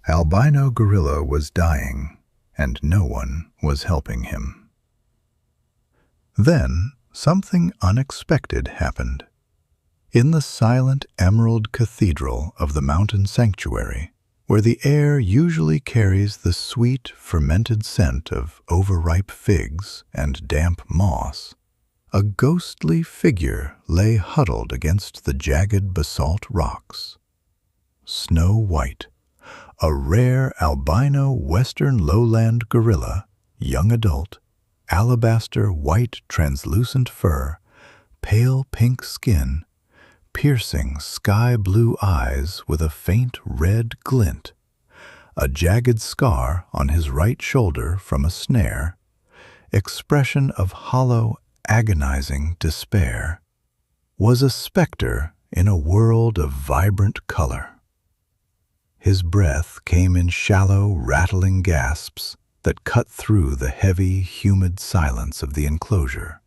Albino Gorilla was dying, and no one was helping him. Then something unexpected happened. In the silent emerald cathedral of the mountain sanctuary, where the air usually carries the sweet, fermented scent of overripe figs and damp moss, a ghostly figure lay huddled against the jagged basalt rocks. Snow White, a rare albino western lowland gorilla, young adult, alabaster white translucent fur, pale pink skin, piercing sky-blue eyes with a faint red glint, a jagged scar on his right shoulder from a snare, expression of hollow, agonizing despair, was a specter in a world of vibrant color. His breath came in shallow, rattling gasps that cut through the heavy, humid silence of the enclosure,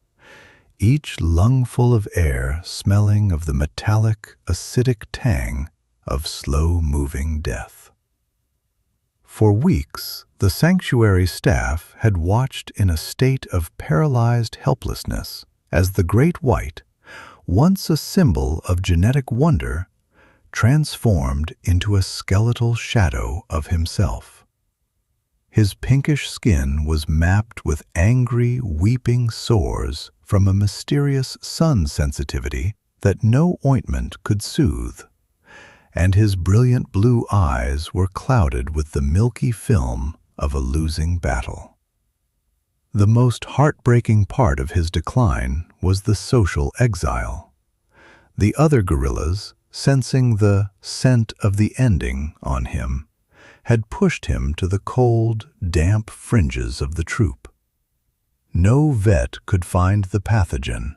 each lungful of air smelling of the metallic, acidic tang of slow-moving death. For weeks, the sanctuary staff had watched in a state of paralyzed helplessness as the Great White, once a symbol of genetic wonder, transformed into a skeletal shadow of himself. His pinkish skin was mapped with angry, weeping sores from a mysterious sun sensitivity that no ointment could soothe, and his brilliant blue eyes were clouded with the milky film of a losing battle. The most heartbreaking part of his decline was the social exile. The other gorillas, sensing the scent of the ending on him, had pushed him to the cold, damp fringes of the troop. No vet could find the pathogen,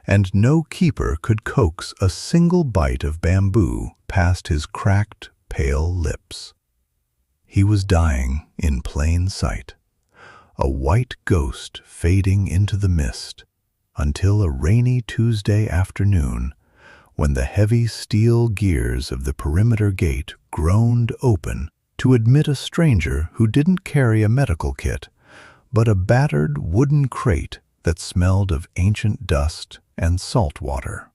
and no keeper could coax a single bite of bamboo past his cracked, pale lips. He was dying in plain sight, a white ghost fading into the mist, until a rainy Tuesday afternoon, when the heavy steel gears of the perimeter gate groaned open to admit a stranger who didn't carry a medical kit, but a battered wooden crate that smelled of ancient dust and salt water.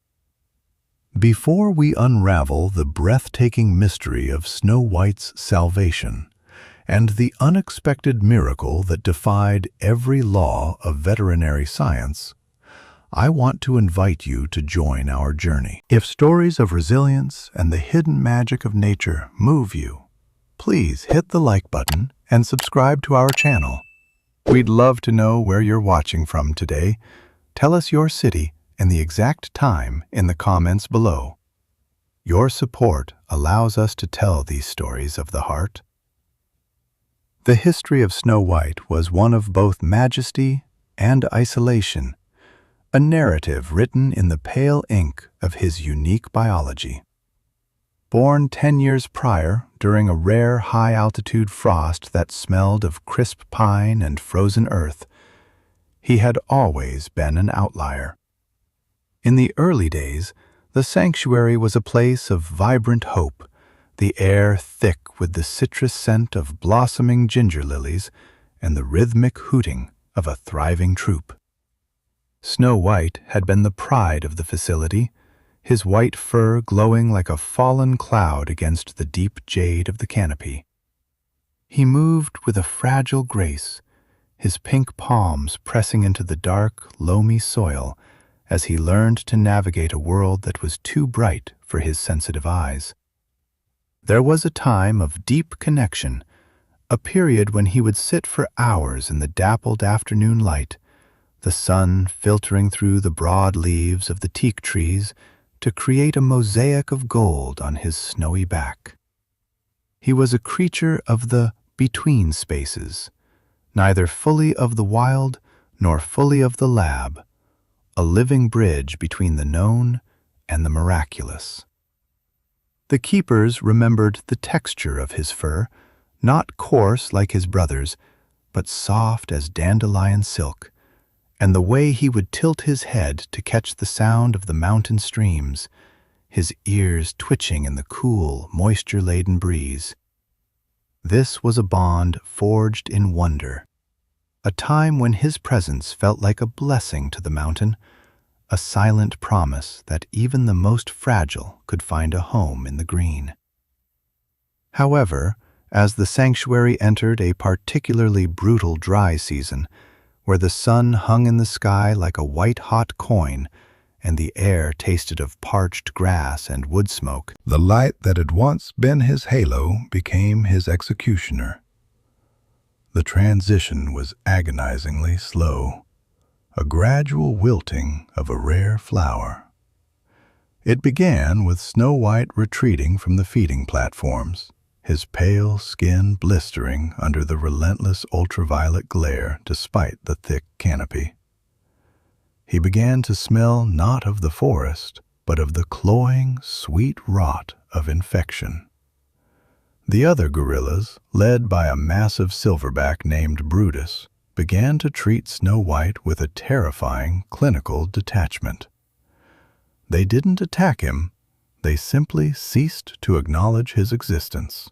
Before we unravel the breathtaking mystery of Snow White's salvation and the unexpected miracle that defied every law of veterinary science, I want to invite you to join our journey. If stories of resilience and the hidden magic of nature move you, please hit the like button and subscribe to our channel. We'd love to know where you're watching from today. Tell us your city and the exact time in the comments below. Your support allows us to tell these stories of the heart. The history of Snow White was one of both majesty and isolation, a narrative written in the pale ink of his unique biology. Born 10 years prior, during a rare high-altitude frost that smelled of crisp pine and frozen earth, he had always been an outlier. In the early days, the sanctuary was a place of vibrant hope, the air thick with the citrus scent of blossoming ginger lilies and the rhythmic hooting of a thriving troop. Snow White had been the pride of the facility, his white fur glowing like a fallen cloud against the deep jade of the canopy. He moved with a fragile grace, his pink palms pressing into the dark, loamy soil as he learned to navigate a world that was too bright for his sensitive eyes. There was a time of deep connection, a period when he would sit for hours in the dappled afternoon light, the sun filtering through the broad leaves of the teak trees to create a mosaic of gold on his snowy back. He was a creature of the between spaces, neither fully of the wild nor fully of the lab, a living bridge between the known and the miraculous. The keepers remembered the texture of his fur, not coarse like his brother's, but soft as dandelion silk, and the way he would tilt his head to catch the sound of the mountain streams, his ears twitching in the cool, moisture-laden breeze. This was a bond forged in wonder, a time when his presence felt like a blessing to the mountain, a silent promise that even the most fragile could find a home in the green. However, as the sanctuary entered a particularly brutal dry season, where the sun hung in the sky like a white-hot coin and the air tasted of parched grass and wood smoke, the light that had once been his halo became his executioner. The transition was agonizingly slow, a gradual wilting of a rare flower. It began with Snow White retreating from the feeding platforms, his pale skin blistering under the relentless ultraviolet glare despite the thick canopy. He began to smell not of the forest, but of the cloying, sweet rot of infection. The other gorillas, led by a massive silverback named Brutus, began to treat Snow White with a terrifying, clinical detachment. They didn't attack him, they simply ceased to acknowledge his existence.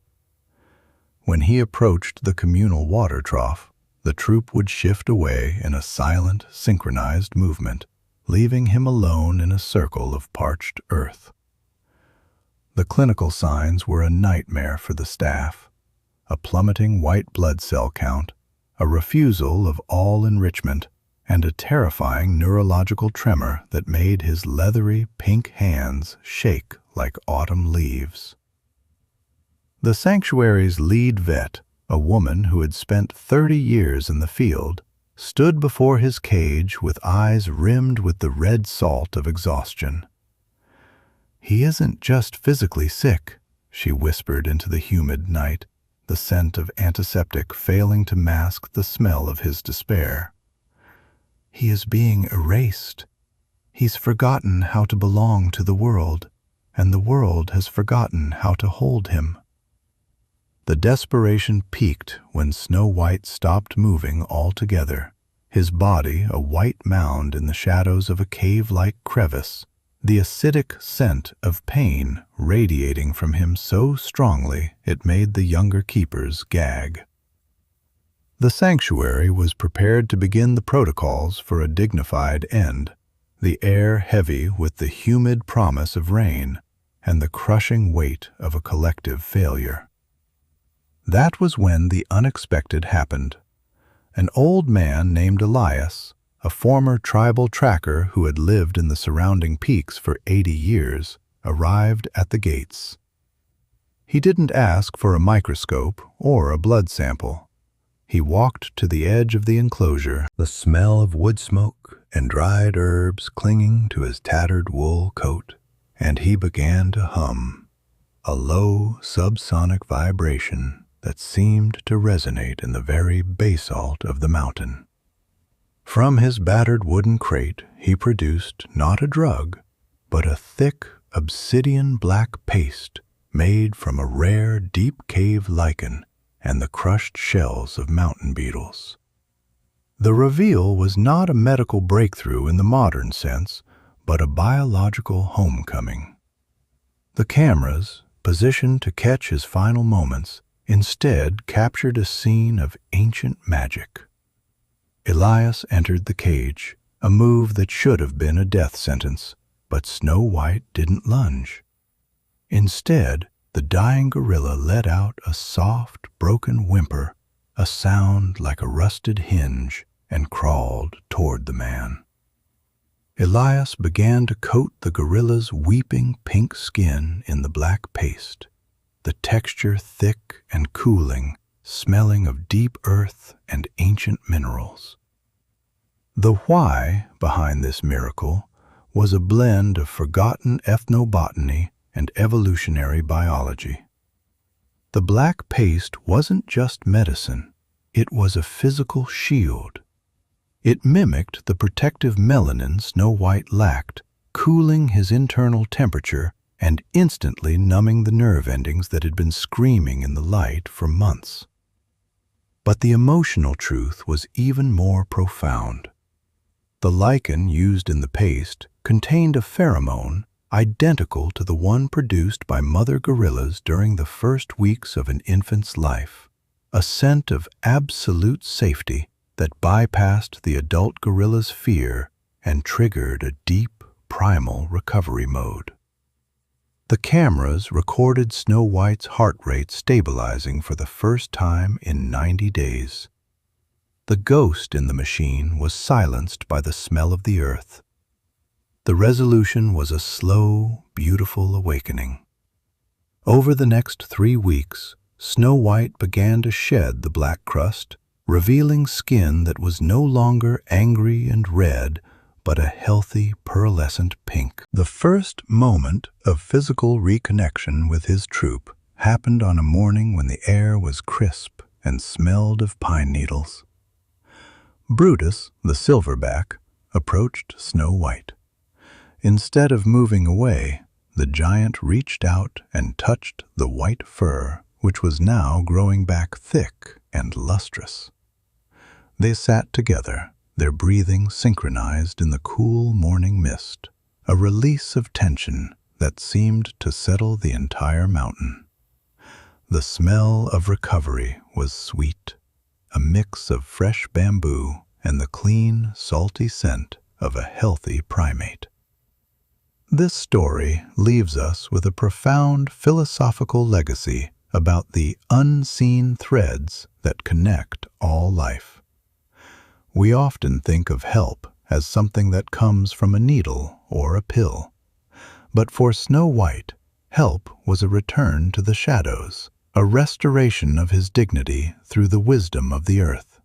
When he approached the communal water trough, the troop would shift away in a silent, synchronized movement, leaving him alone in a circle of parched earth. The clinical signs were a nightmare for the staff: a plummeting white blood cell count, a refusal of all enrichment, and a terrifying neurological tremor that made his leathery pink hands shake like autumn leaves. The sanctuary's lead vet, a woman who had spent 30 years in the field, stood before his cage with eyes rimmed with the red salt of exhaustion. "He isn't just physically sick," she whispered into the humid night, the scent of antiseptic failing to mask the smell of his despair. "He is being erased. He's forgotten how to belong to the world, and the world has forgotten how to hold him." The desperation peaked when Snow White stopped moving altogether, his body a white mound in the shadows of a cave-like crevice, the acidic scent of pain radiating from him so strongly it made the younger keepers gag. The sanctuary was prepared to begin the protocols for a dignified end, the air heavy with the humid promise of rain and the crushing weight of a collective failure. That was when the unexpected happened. An old man named Elias, a former tribal tracker who had lived in the surrounding peaks for 80 years, arrived at the gates. He didn't ask for a microscope or a blood sample. He walked to the edge of the enclosure, the smell of wood smoke and dried herbs clinging to his tattered wool coat, and he began to hum, a low subsonic vibration that seemed to resonate in the very basalt of the mountain. From his battered wooden crate he produced not a drug, but a thick obsidian-black paste made from a rare deep cave lichen and the crushed shells of mountain beetles. The reveal was not a medical breakthrough in the modern sense, but a biological homecoming. The cameras, positioned to catch his final moments, instead captured a scene of ancient magic. Elias entered the cage, a move that should have been a death sentence, but Snow White didn't lunge. Instead, the dying gorilla let out a soft, broken whimper, a sound like a rusted hinge, and crawled toward the man. Elias began to coat the gorilla's weeping pink skin in the black paste, the texture thick and cooling, smelling of deep earth and ancient minerals. The why behind this miracle was a blend of forgotten ethnobotany and evolutionary biology. The black paste wasn't just medicine, it was a physical shield. It mimicked the protective melanin Snow White lacked, cooling his internal temperature and instantly numbing the nerve endings that had been screaming in the light for months. But the emotional truth was even more profound. The lichen used in the paste contained a pheromone identical to the one produced by mother gorillas during the first weeks of an infant's life. a scent of absolute safety that bypassed the adult gorilla's fear and triggered a deep, primal recovery mode. The cameras recorded Snow White's heart rate stabilizing for the first time in 90 days. The ghost in the machine was silenced by the smell of the earth. The resolution was a slow, beautiful awakening. Over the next 3 weeks, Snow White began to shed the black crust, revealing skin that was no longer angry and red, but a healthy, pearlescent pink. The first moment of physical reconnection with his troop happened on a morning when the air was crisp and smelled of pine needles. Brutus, the silverback, approached Snow White. Instead of moving away, the giant reached out and touched the white fur, which was now growing back thick and lustrous. They sat together, their breathing synchronized in the cool morning mist, a release of tension that seemed to settle the entire mountain. The smell of recovery was sweet, a mix of fresh bamboo and the clean, salty scent of a healthy primate. This story leaves us with a profound philosophical legacy about the unseen threads that connect all life. We often think of help as something that comes from a needle or a pill. But for Snow White, help was a return to the shadows, a restoration of his dignity through the wisdom of the earth.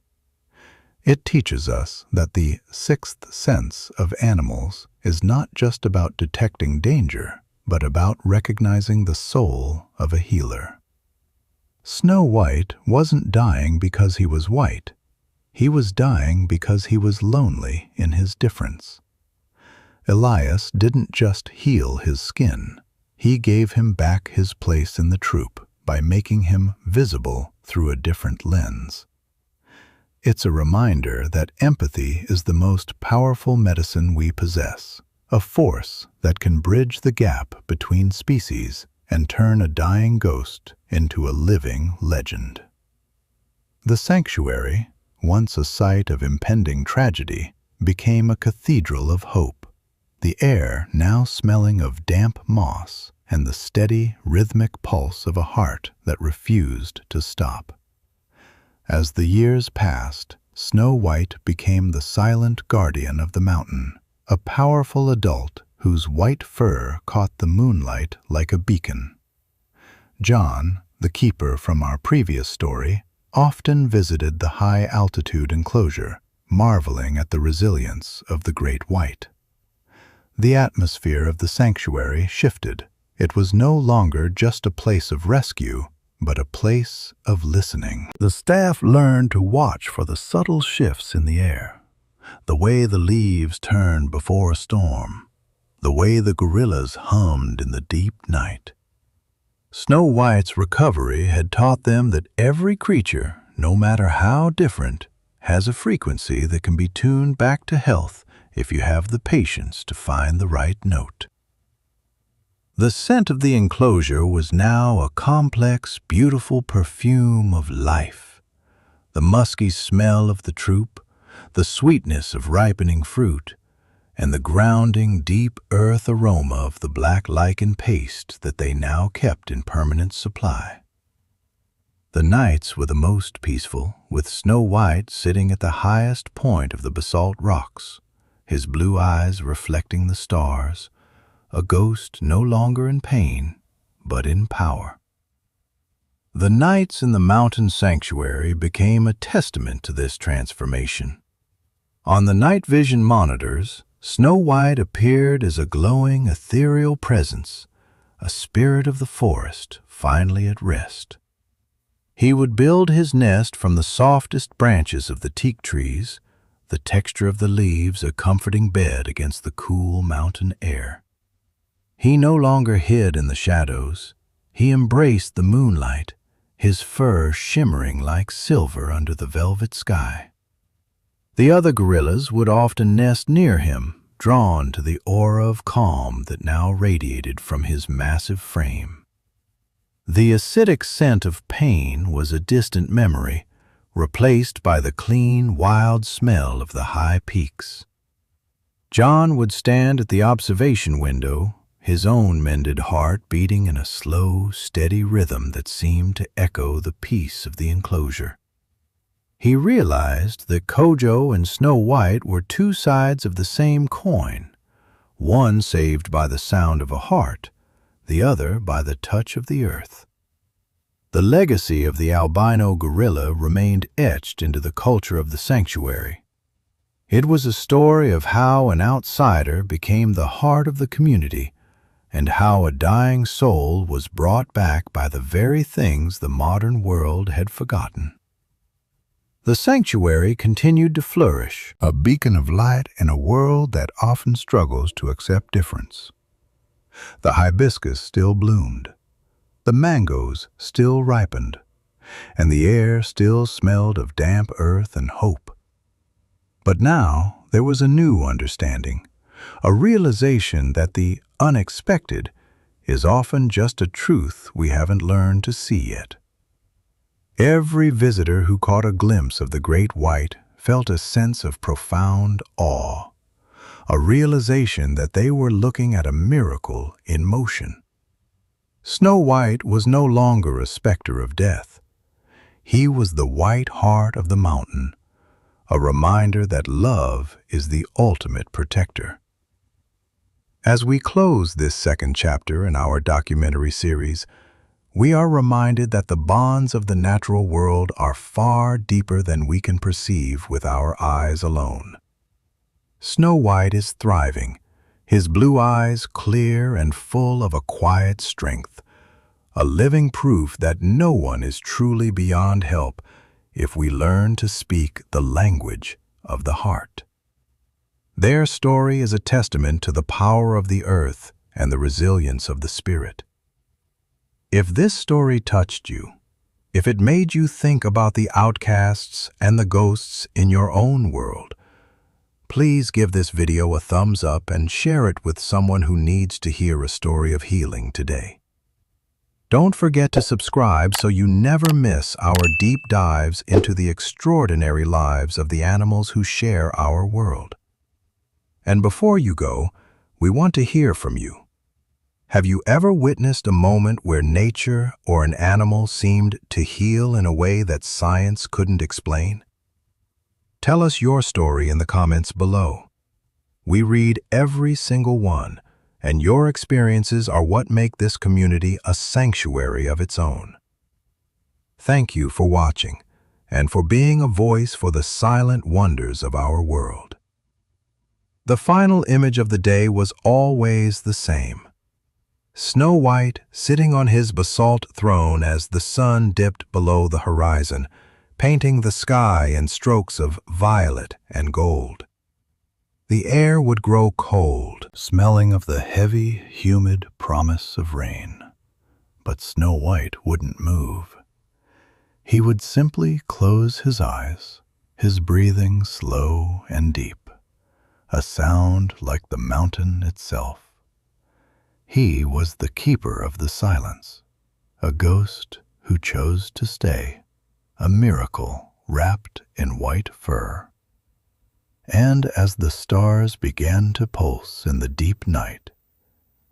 It teaches us that the sixth sense of animals is not just about detecting danger, but about recognizing the soul of a healer. Snow White wasn't dying because he was white. He was dying because he was lonely in his difference. Elias didn't just heal his skin. He gave him back his place in the troop by making him visible through a different lens. It's a reminder that empathy is the most powerful medicine we possess, a force that can bridge the gap between species and turn a dying ghost into a living legend. The sanctuary, once a site of impending tragedy, became a cathedral of hope, the air now smelling of damp moss and the steady, rhythmic pulse of a heart that refused to stop. As the years passed, Snow White became the silent guardian of the mountain, a powerful adult whose white fur caught the moonlight like a beacon. John, the keeper from our previous story, often visited the high-altitude enclosure, marveling at the resilience of the great white. The atmosphere of the sanctuary shifted. It was no longer just a place of rescue, but a place of listening. The staff learned to watch for the subtle shifts in the air, the way the leaves turned before a storm, the way the gorillas hummed in the deep night. Snow White's recovery had taught them that every creature, no matter how different, has a frequency that can be tuned back to health if you have the patience to find the right note. The scent of the enclosure was now a complex, beautiful perfume of life. The musky smell of the troop, the sweetness of ripening fruit, and the grounding, deep earth aroma of the black lichen paste that they now kept in permanent supply. The nights were the most peaceful, with Snow White sitting at the highest point of the basalt rocks, his blue eyes reflecting the stars, a ghost no longer in pain, but in power. The nights in the mountain sanctuary became a testament to this transformation. On the night vision monitors, Snow White appeared as a glowing, ethereal presence, a spirit of the forest finally at rest. He would build his nest from the softest branches of the teak trees, the texture of the leaves a comforting bed against the cool mountain air. He no longer hid in the shadows. He embraced the moonlight, his fur shimmering like silver under the velvet sky. The other gorillas would often nest near him, drawn to the aura of calm that now radiated from his massive frame. The acidic scent of pain was a distant memory, replaced by the clean, wild smell of the high peaks. John would stand at the observation window, his own mended heart beating in a slow, steady rhythm that seemed to echo the peace of the enclosure. He realized that Kojo and Snow White were two sides of the same coin, one saved by the sound of a heart, the other by the touch of the earth. The legacy of the albino gorilla remained etched into the culture of the sanctuary. It was a story of how an outsider became the heart of the community, and how a dying soul was brought back by the very things the modern world had forgotten. The sanctuary continued to flourish, a beacon of light in a world that often struggles to accept difference. The hibiscus still bloomed, the mangoes still ripened, and the air still smelled of damp earth and hope. But now there was a new understanding, a realization that the unexpected is often just a truth we haven't learned to see yet. Every visitor who caught a glimpse of the great white felt a sense of profound awe, a realization that they were looking at a miracle in motion. Snow White was no longer a specter of death. He was the white heart of the mountain, a reminder that love is the ultimate protector. As we close this second chapter in our documentary series, we are reminded that the bonds of the natural world are far deeper than we can perceive with our eyes alone. Snow White is thriving, his blue eyes clear and full of a quiet strength, a living proof that no one is truly beyond help if we learn to speak the language of the heart. Their story is a testament to the power of the earth and the resilience of the spirit. If this story touched you, if it made you think about the outcasts and the ghosts in your own world, please give this video a thumbs up and share it with someone who needs to hear a story of healing today. Don't forget to subscribe so you never miss our deep dives into the extraordinary lives of the animals who share our world. And before you go, we want to hear from you. Have you ever witnessed a moment where nature or an animal seemed to heal in a way that science couldn't explain? Tell us your story in the comments below. We read every single one, and your experiences are what make this community a sanctuary of its own. Thank you for watching and for being a voice for the silent wonders of our world. The final image of the day was always the same. Snow White sitting on his basalt throne as the sun dipped below the horizon, painting the sky in strokes of violet and gold. The air would grow cold, smelling of the heavy, humid promise of rain. But Snow White wouldn't move. He would simply close his eyes, his breathing slow and deep, a sound like the mountain itself. He was the keeper of the silence, a ghost who chose to stay, a miracle wrapped in white fur. And as the stars began to pulse in the deep night,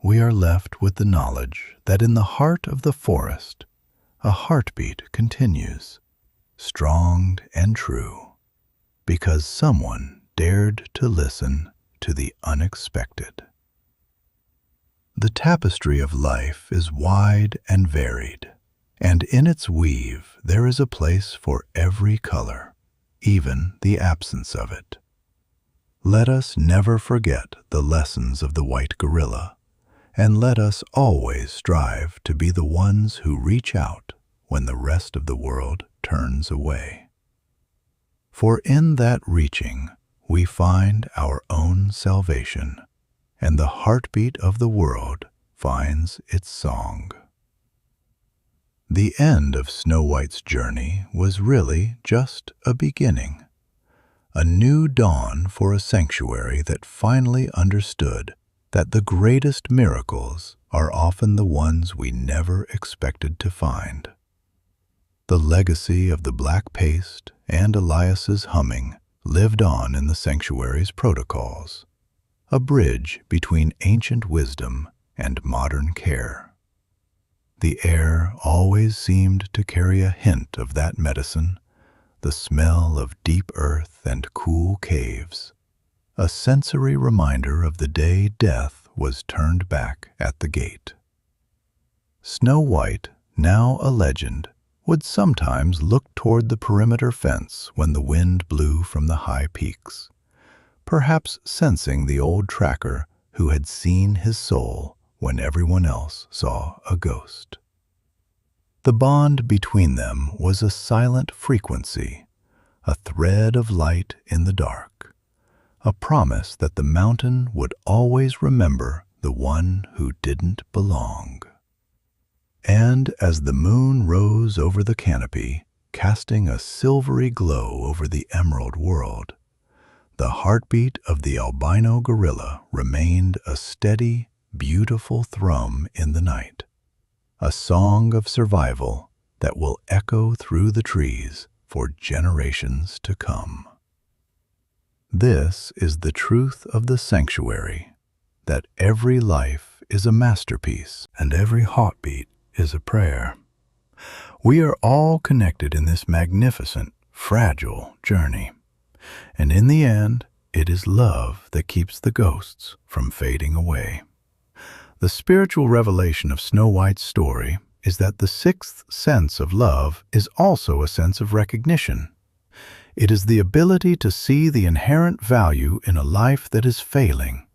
we are left with the knowledge that in the heart of the forest, a heartbeat continues, strong and true, because someone dared to listen to the unexpected. The tapestry of life is wide and varied, and in its weave there is a place for every color, even the absence of it. Let us never forget the lessons of the white gorilla, and let us always strive to be the ones who reach out when the rest of the world turns away. For in that reaching we find our own salvation, and the heartbeat of the world finds its song. The end of Snow White's journey was really just a beginning, a new dawn for a sanctuary that finally understood that the greatest miracles are often the ones we never expected to find. The legacy of the black paste and Elias's humming lived on in the sanctuary's protocols, a bridge between ancient wisdom and modern care. The air always seemed to carry a hint of that medicine, the smell of deep earth and cool caves, a sensory reminder of the day death was turned back at the gate. Snow White, now a legend, would sometimes look toward the perimeter fence when the wind blew from the high peaks, perhaps sensing the old tracker who had seen his soul when everyone else saw a ghost. The bond between them was a silent frequency, a thread of light in the dark, a promise that the mountain would always remember the one who didn't belong. And as the moon rose over the canopy, casting a silvery glow over the emerald world, the heartbeat of the albino gorilla remained a steady, beautiful thrum in the night, a song of survival that will echo through the trees for generations to come. This is the truth of the sanctuary, that every life is a masterpiece and every heartbeat is a prayer. We are all connected in this magnificent, fragile journey, and in the end, it is love that keeps the ghosts from fading away. The spiritual revelation of Snow White's story is that the sixth sense of love is also a sense of recognition. It is the ability to see the inherent value in a life that is failing,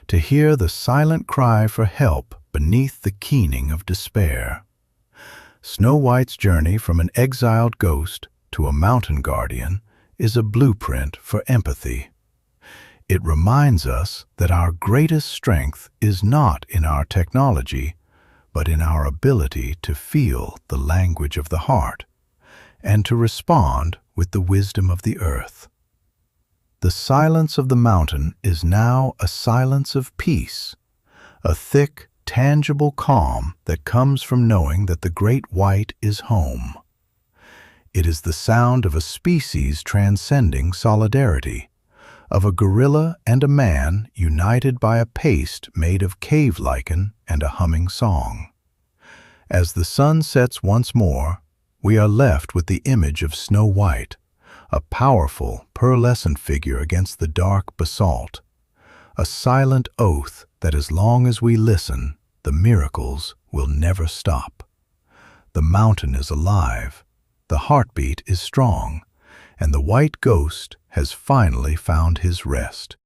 to hear the silent cry for help beneath the keening of despair. Snow White's journey from an exiled ghost to a mountain guardian is a blueprint for empathy. It reminds us that our greatest strength is not in our technology, but in our ability to feel the language of the heart and to respond with the wisdom of the earth. The silence of the mountain is now a silence of peace, a thick, tangible calm that comes from knowing that the Great White is home. It is the sound of a species transcending solidarity, of a gorilla and a man united by a paste made of cave lichen and a humming song. As the sun sets once more, we are left with the image of Snow White, a powerful, pearlescent figure against the dark basalt, a silent oath that as long as we listen, the miracles will never stop. The mountain is alive, the heartbeat is strong, and the white ghost has finally found his rest.